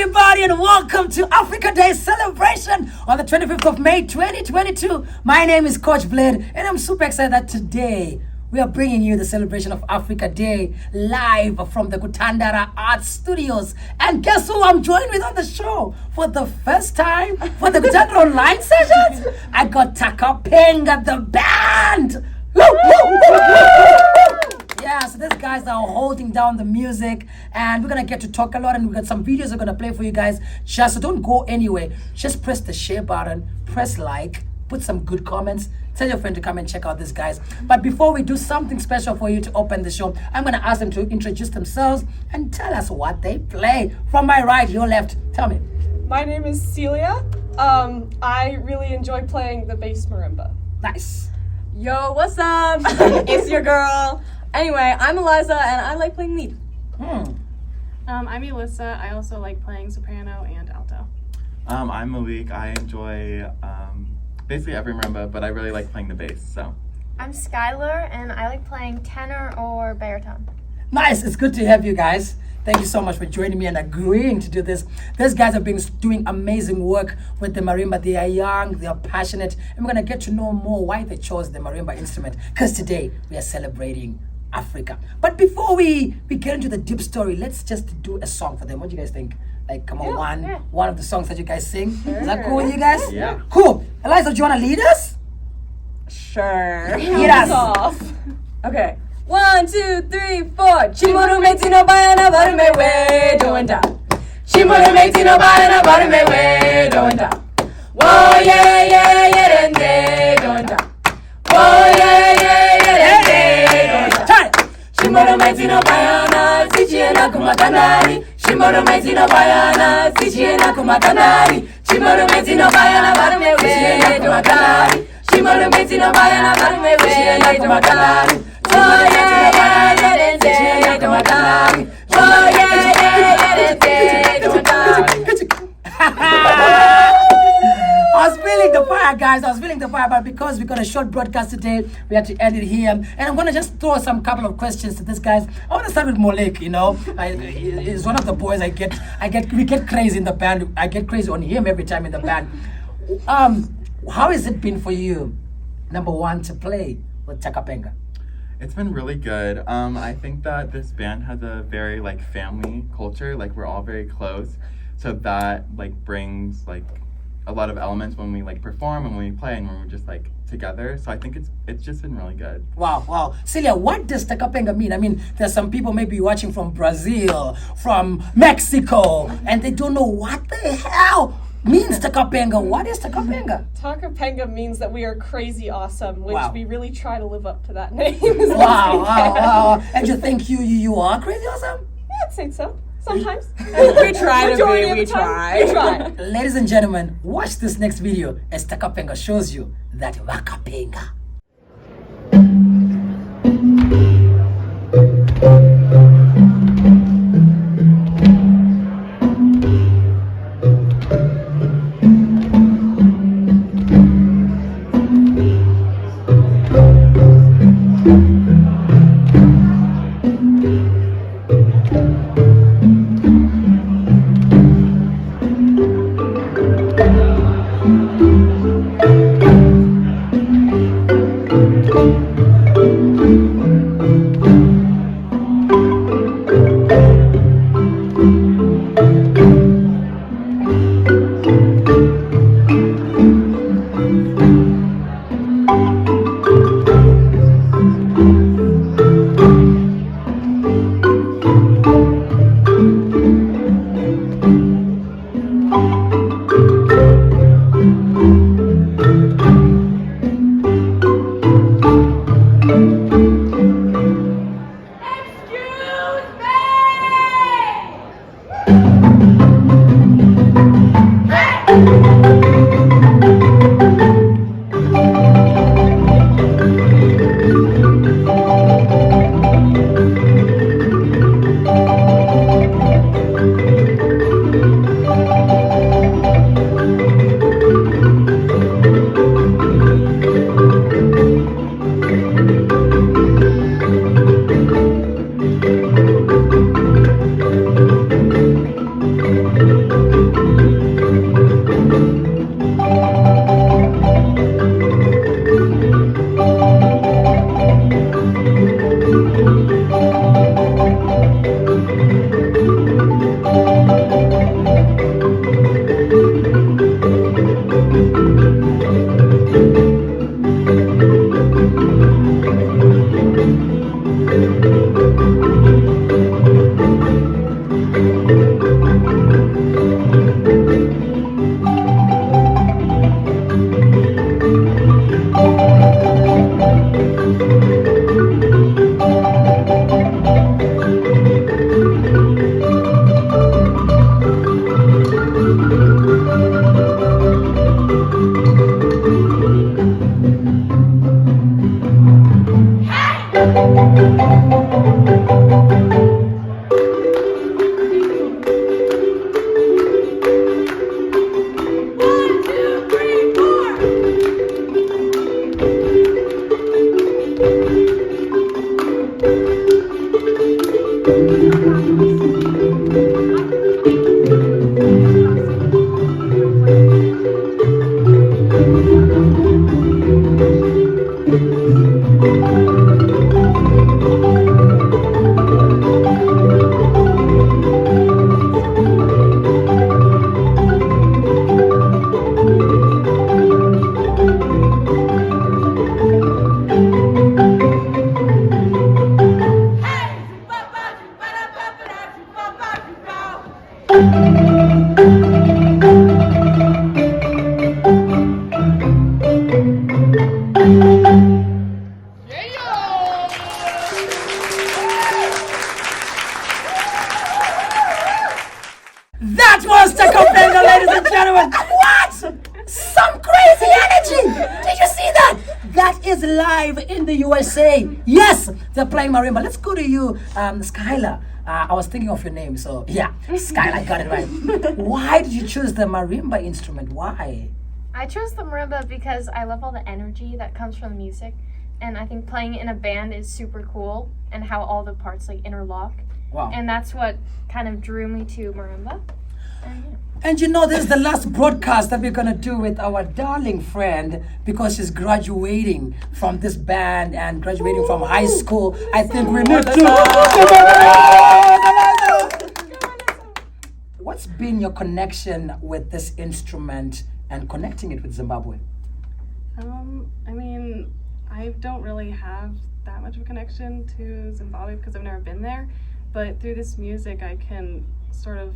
everybody, and welcome to Africa Day celebration on the 25th of May 2022. My name is Coach Blade, and I'm super excited that today we are bringing you the celebration of Africa Day live from the Kutandara Art Studios. And guess who I'm joined with on the show for the first time for the Kutandara Online sessions? I got Takapenga, the band. Yeah, so these guys are holding down the music, and we're gonna get to talk a lot, and we got some videos we're gonna play for you guys. Just so don't go anywhere. Just press the share button, press like, put some good comments, tell your friend to come and check out these guys. But before we do something special for you to open the show, I'm gonna ask them to introduce themselves and tell us what they play. From my right, your left, tell me. My name is Celia. I really enjoy playing the bass marimba. Nice. Yo, what's up? It's your girl. Anyway, I'm Eliza and I like playing lead. I'm Elissa. I also like playing soprano and alto. I'm Malik. I enjoy basically every marimba, but I really like playing the bass. So I'm Skylar, and I like playing tenor or baritone. Nice. It's good to have you guys. Thank you so much for joining me and agreeing to do this. These guys have been doing amazing work with the marimba. They are young, they are passionate, and we're gonna get to know more why they chose the marimba instrument, because today we are celebrating Africa. But before we get into the deep story, let's just do a song for them. What do you guys think? Like, come on, one of the songs that you guys sing. Is that cool with you guys? Yeah. Cool. Eliza, do you wanna lead us? Sure. Lead us. Off. Okay. 1, 2, 3, 4. Chimoru meti no bayana barume we doenda. Chimoru meti no bayana barume we doenda. Whoa yeah yeah yeah rende doenda. Whoa yeah yeah yeah rende doenda. Chimoru meti no bayana sichiena kumakanari. Chimoru meti no bayana sichiena kumakanari. Chimoru meti no bayana barume we doenda. Chimoru meti no bayana barume we doenda. Oh yeah, yeah, I was feeling the fire, guys. I was feeling the fire, but because we got a short broadcast today, we had to end it here. And I'm gonna just throw some couple of questions to this guys. I want to start with Molek. You know, he's one of the boys. We get crazy in the band. I get crazy on him every time in the band. How has it been for you, number one, to play with Takapenga? it's been really good. I think that this band has a very family culture. Like we're all very close, so that brings a lot of elements when we perform and when we play and when we're just together. So I think it's just been really good. Wow. Celia, what does Takapenga mean? I mean, there's some people maybe watching from Brazil, from Mexico, and they don't know what the hell means Takapenga. What is Takapenga? Takapenga means that we are crazy awesome, which we really try to live up to that name. Wow. And you think you are crazy awesome? Yeah, I'd say so. Sometimes. We try to be, we try. Ladies and gentlemen, watch this next video as Takapenga shows you that Wakapenga. That was Takapenga, ladies and gentlemen. What? Some crazy energy. Did you see that? That is live in the USA. Yes, they're playing marimba. Let's go to you, Skylar. I was thinking of your name, so yeah, Skylar got it right. Why did you choose the marimba instrument? Why? I chose the marimba because I love all the energy that comes from the music, and I think playing in a band is super cool, and how all the parts like interlock. Wow. And that's what kind of drew me to marimba. And yeah. And you know, this is the last broadcast that we're gonna do with our darling friend because she's graduating from this band and graduating from high school. I think we need to. What's been your connection with this instrument and connecting it with Zimbabwe? I mean, I don't really have that much of a connection to Zimbabwe because I've never been there, but through this music I can sort of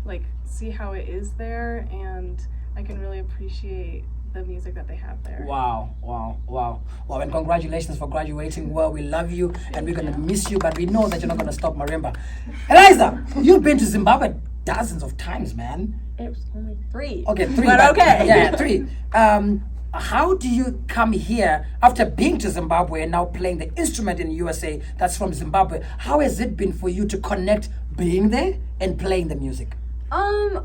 like see how it is there, and I can really appreciate the music that they have there. Wow, and congratulations for graduating well. We love you and we're gonna miss you, but we know that you're not gonna stop marimba. Eliza, you've been to Zimbabwe dozens of times, man. It was only 3. Okay, 3. But okay. Yeah, 3. How do you come here after being to Zimbabwe and now playing the instrument in USA that's from Zimbabwe? How has it been for you to connect being there and playing the music?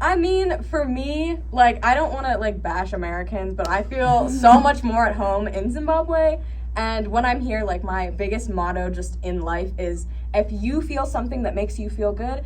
I mean, for me, like, I don't want to, like, bash Americans, but I feel so much more at home in Zimbabwe. And when I'm here, like, my biggest motto just in life is if you feel something that makes you feel good,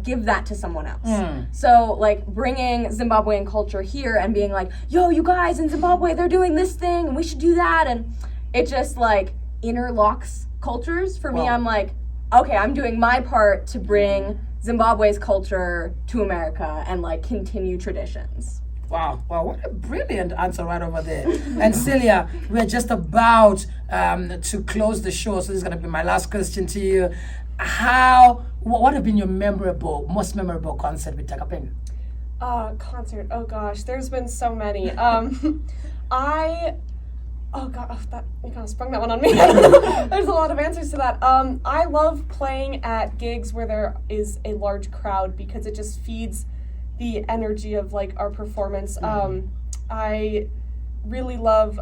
give that to someone else. So, like, bringing Zimbabwean culture here and being like, yo, you guys in Zimbabwe, they're doing this thing, and we should do that. And it just, like, interlocks cultures. For me, I'm like, okay, I'm doing my part to bring Zimbabwe's culture to America and like continue traditions. Wow, what a brilliant answer right over there. And Celia, we're just about to close the show, so this is going to be my last question to you. What have been your most memorable concert with Takapenga? Concert, oh gosh, there's been so many. Oh god, that you kind of sprung that one on me. There's a lot of answers to that. I love playing at gigs where there is a large crowd because it just feeds the energy of like our performance. I really love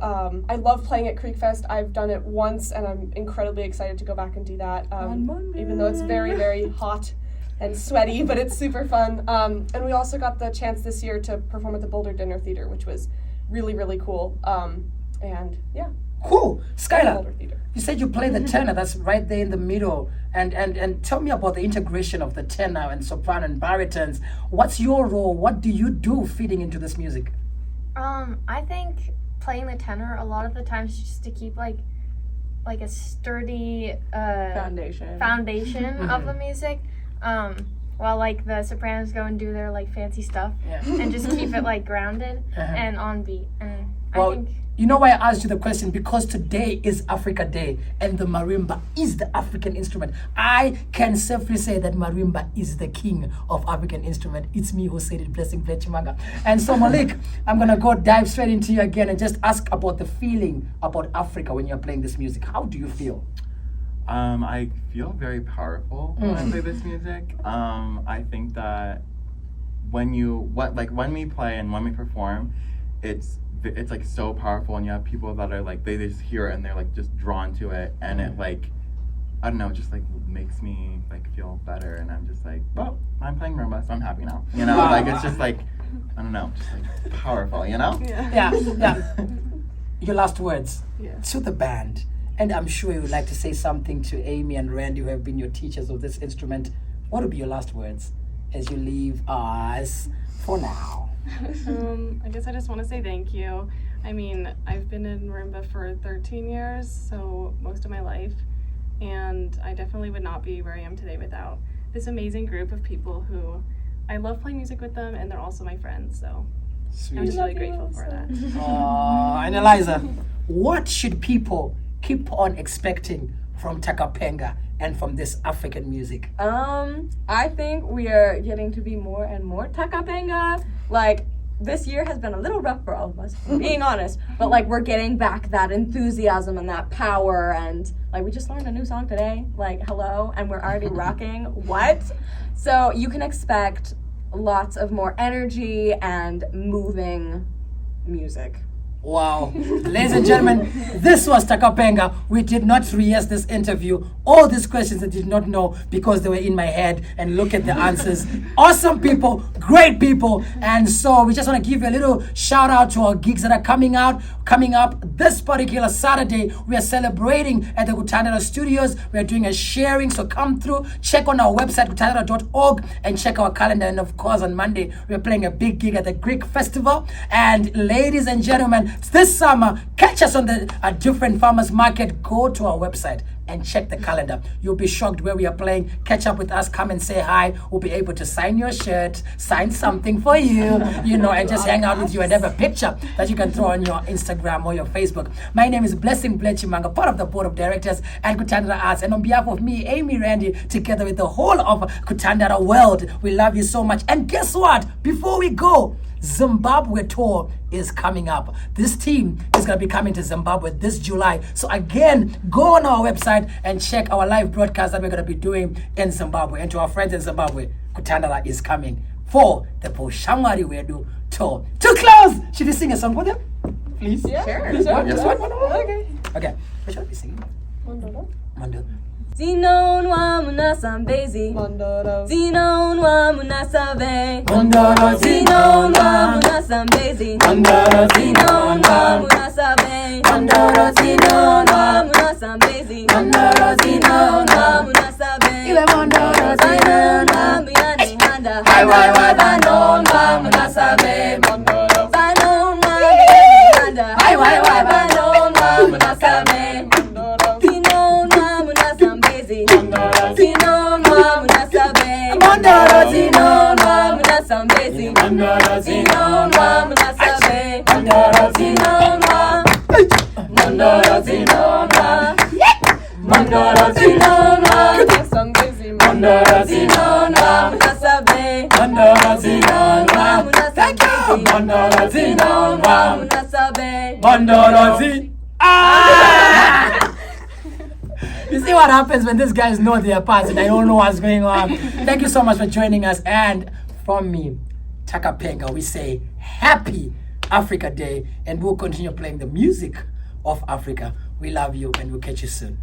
playing at Creek Fest. I've done it once and I'm incredibly excited to go back and do that. Even though it's very, very hot and sweaty, but it's super fun. And we also got the chance this year to perform at the Boulder Dinner Theater, which was really, really cool. And yeah. Cool. Skylar, you said you play the tenor, that's right there in the middle. And tell me about the integration of the tenor and soprano and baritones. What's your role? What do you do feeding into this music? I think playing the tenor a lot of the times just to keep like a sturdy foundation of the music. While like the sopranos go and do their like fancy stuff and just keep it like grounded and on beat. And I think you know why I asked you the question? Because today is Africa Day and the marimba is the African instrument. I can safely say that marimba is the king of African instrument. It's me who said it, Blessing Chimanga. And so Malik, I'm going to dive straight into you again and just ask about the feeling about Africa when you're playing this music. How do you feel? I feel very powerful when I play this music. I think that when we play and when we perform, it's like so powerful, and you have people that are like they just hear it and they're like just drawn to it, and it like I don't know, just like makes me like feel better, and I'm just like, well, I'm playing marimba, so I'm happy now. You know, like it's just like I don't know, just like powerful, you know? Yeah. Your last words Yeah. to the band. And I'm sure you would like to say something to Amy and Randy, who have been your teachers of this instrument. What would be your last words as you leave us for now? I guess I just want to say thank you. I mean, I've been in marimba for 13 years, so most of my life, and I definitely would not be where I am today without this amazing group of people who I love playing music with them, and they're also my friends, so I'm just really grateful for that. And Eliza, what should people keep on expecting from Takapenga and from this African music? I think we are getting to be more and more Takapenga. Like, this year has been a little rough for all of us, being honest. But like, we're getting back that enthusiasm and that power, and like, we just learned a new song today. Like, hello, and we're already rocking. What? So you can expect lots of more energy and moving music. Wow. Ladies and gentlemen, this was Takapenga. We did not rehearse this interview. All these questions I did not know because they were in my head, and look at the answers. Awesome people, great people. And so we just want to give you a little shout out to our gigs that are coming up this particular Saturday. We are celebrating at the Kutandara Studios. We are doing a sharing, so come through, check on our website kutandara.org and check our calendar. And of course on Monday we are playing a big gig at the Greek Festival. And ladies and gentlemen, this summer, catch us on the different farmers market. Go to our website and check the calendar. You'll be shocked where we are playing. Catch up with us, come and say hi. We'll be able to sign your shirt, sign something for you, and just hang out with you and have a picture that you can throw on your Instagram or your Facebook. My name is Blessing Chimanga, part of the board of directors at Kutandara Arts. And on behalf of me, Amy Randy, together with the whole of Kutandara world, we love you so much. And guess what? Before we go, Zimbabwe tour is coming up. This team is going to be coming to Zimbabwe this July. So again, go on our website and check our live broadcast that we're going to be doing in Zimbabwe. And to our friends in Zimbabwe, Kutandara is coming for the Poshamwari Wedu tour. To close, should you sing a song for them? Please? Yeah, Sure. Just one? Okay. Okay. What should I be singing? Mandoro. Mando. Zinonwa munasambezi. Mandoro. Zinonwa munasabe. Mandoro. Zinonwa munasambezi. Mandoro. Zinonwa munasabe. Mandoro. Zinonwa munasambezi. Mandoro. Zinonwa munasabe. Iwe Mandoro. Zinonwa muyane handa. Wai. Zinonwa munasabe. Mandoro. Zinonwa muyane handa. Wai. Zinonwa munasabe. Mandoro. Zinonwa munasambezi. Zinonwa munasabe. Mandoro. Zinonwa munasambezi. Mandoro. Zinonwa munasabe. Mandoro. Zinonwa. Mandoro. Zinonwa. Mandoro. Zinonwa. Some busy. Mandoro. Zinonwa munasabe. Mandoro. Zinonwa munasambezi. Mandoro. Zinonwa munasabe. Mandoro. You see what happens when these guys know their parts and I don't know what's going on. Thank you so much for joining us. And from me, Takapenga, we say Happy Africa Day, and we'll continue playing the music of Africa. We love you and we'll catch you soon.